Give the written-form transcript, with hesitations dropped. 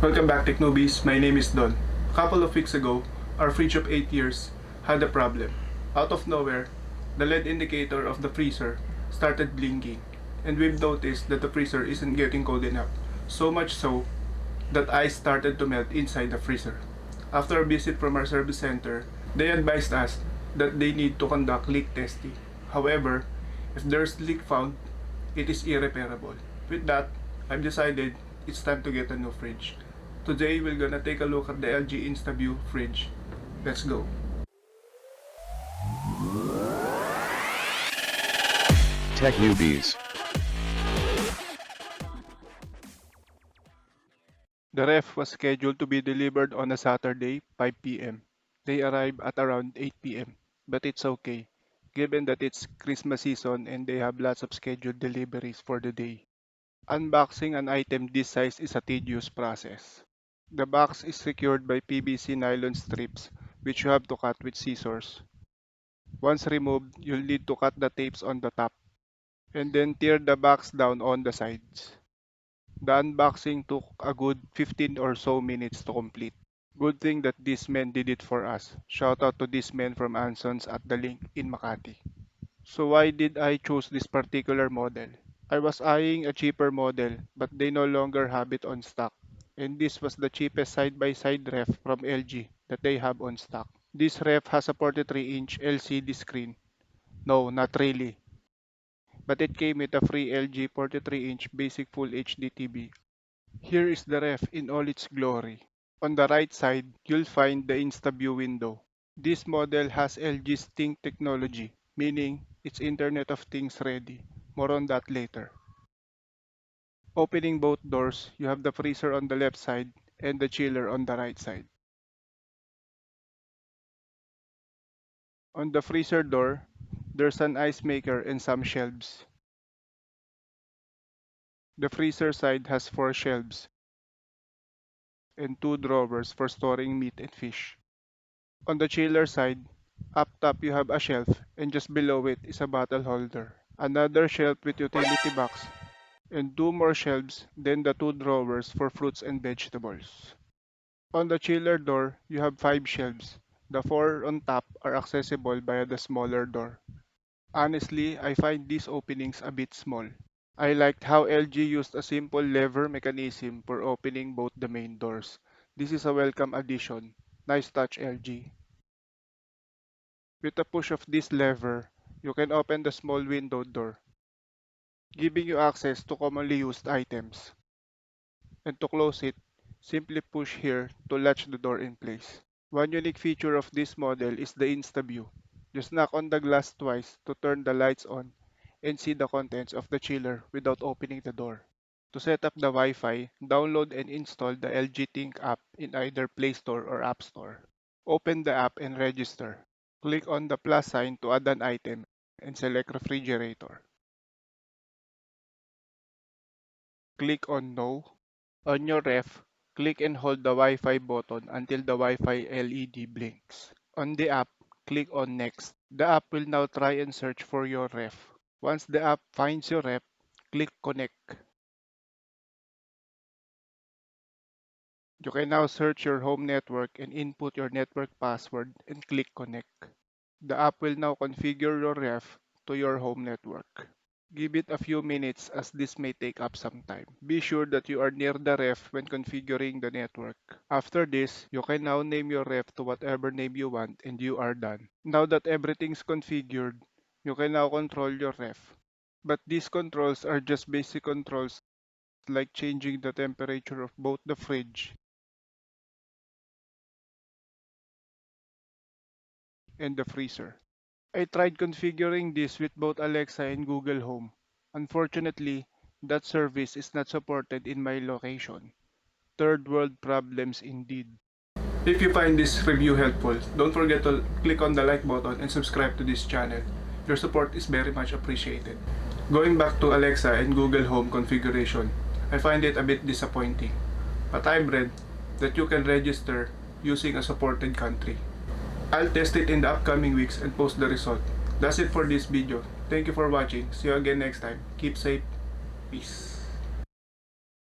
Welcome back, Tech Newbies. My name is Don. A couple of weeks ago, our fridge of 8 years had a problem. Out of nowhere, the LED indicator of the freezer started blinking, and we've noticed that the freezer isn't getting cold enough. So much so that ice started to melt inside the freezer. After a visit from our service center, they advised us that they need to conduct leak testing. However, if there's leak found, it is irreparable. With that, I've decided it's time to get a new fridge. Today, we're gonna take a look at the LG InstaView fridge. Let's go. Tech Newbies. The ref was scheduled to be delivered on a Saturday, 5 p.m. They arrived at around 8 p.m. But it's okay, given that it's Christmas season and they have lots of scheduled deliveries for the day. Unboxing an item this size is a tedious process. The box is secured by PVC nylon strips, which you have to cut with scissors. Once removed, you'll need to cut the tapes on the top, and then tear the box down on the sides. The unboxing took a good 15 or so minutes to complete. Good thing that these men did it for us. Shout out to these men from Anson's at the link in Makati. So why did I choose this particular model? I was eyeing a cheaper model, but they no longer have it on stock. And this was the cheapest side-by-side ref from LG that they have on stock. This ref has a 43-inch LCD screen. No, not really. But it came with a free LG 43-inch basic Full HD TV. Here is the ref in all its glory. On the right side, you'll find the InstaView window. This model has LG's Thinq technology, meaning it's Internet of Things ready. More on that later. Opening both doors, you have the freezer on the left side and the chiller on the right side. On the freezer door, there's an ice maker and some shelves. The freezer side has 4 shelves and 2 drawers for storing meat and fish. On the chiller side, up top you have a shelf and just below it is a bottle holder. Another shelf with utility box and 2 more shelves, then the 2 drawers for fruits and vegetables. On the chiller door, you have 5 shelves. The 4 on top are accessible via the smaller door. Honestly, I find these openings a bit small. I liked how LG used a simple lever mechanism for opening both the main doors. This is a welcome addition. Nice touch, LG. With a push of this lever, you can open the small window door, giving you access to commonly used items. And to close it, simply push here to latch the door in place. One unique feature of this model is the InstaView. Just knock on the glass twice to turn the lights on and see the contents of the chiller without opening the door. To set up the Wi-Fi, download and install the LG Thinq app in either Play Store or App Store. Open the app and register. Click on the plus sign to add an item and select refrigerator. Click on No. On your ref, click and hold the Wi-Fi button until the Wi-Fi LED blinks. On the app, click on Next. The app will now try and search for your ref. Once the app finds your ref, click Connect. You can now search your home network and input your network password and click Connect. The app will now configure your ref to your home network. Give it a few minutes as this may take up some time. Be sure that you are near the ref when configuring the network. After this, you can now name your ref to whatever name you want and you are done. Now that everything's configured, you can now control your ref. But these controls are just basic controls like changing the temperature of both the fridge and the freezer. I tried configuring this with both Alexa and Google Home. Unfortunately, that service is not supported in my location. Third world problems indeed. If you find this review helpful, don't forget to click on the like button and subscribe to this channel. Your support is very much appreciated. Going back to Alexa and Google Home configuration, I find it a bit disappointing. But I've read that you can register using a supported country. I'll test it in the upcoming weeks and post the result. That's it for this video. Thank you for watching. See you again next time. Keep safe. Peace.